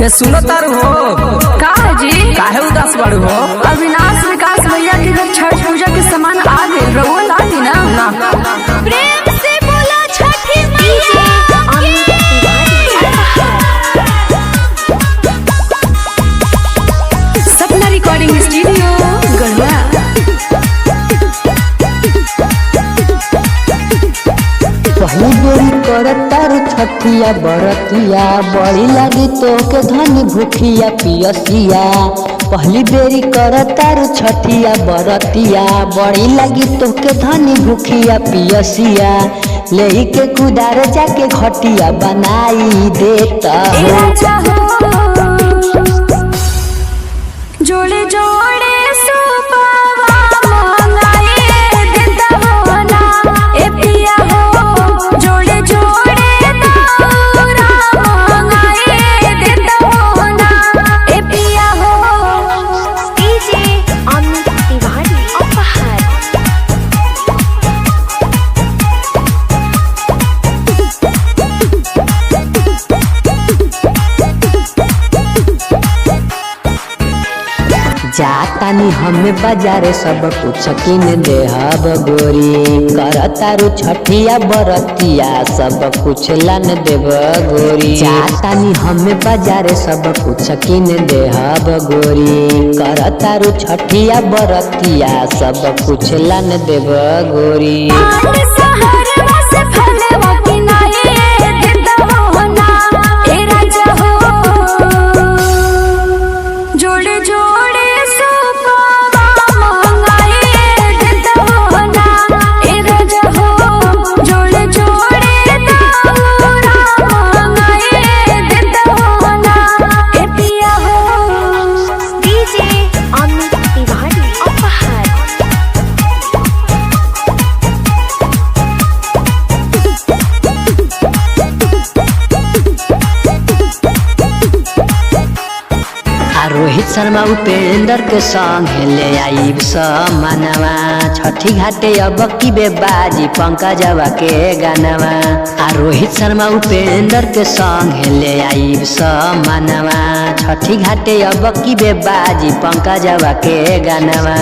रे सुनो तारू हो का जी काहे उदास बाड़ू हो? अविनाश विकास भैया के घर छठ पूजा के सामान आ गए रउआ लागी ना। प्रेम से बोला छठी मैया सपना रिकॉर्डिंग स्टूडियो गढ़वा। पहली बेरी करतारू छठिया बरतिया बड़ी लगी तोके धनी भूखिया पियसिया। पहली बेरी करतारू छठिया बरतिया बड़ी लगी तोके धनी भूखिया पियसिया। ले के कुदार जाके घटिया बनाई देता जोड़े जोड़े सुपावा मंगाए देता हो ना ए पिया हो। जोड़े जोड़े दौरा मंगाए देता हो ना ए पिया हो। डीजे अमित तिवारी अपहार। जातानी हमें बाजारे सब कुछ किन देहब गोरी। करतारू छठिया बरतिया सब कुछ लन देव गोरी। जातानी हमें बाजारे सब कुछ किन देहब गोरी। करतारू छठिया बरतिया सब कुछ लन देव गोरी। रोहित शर्मा उपेंद्र के संग ले आईब समानवा। छठी घाटे अब की बेबाजी पंकजवा के गानवा। रोहित शर्मा उपेंद्र के संग ले आईब समानवा। छठी घाटे अब की बेबाजी पंकजवा के गानवा।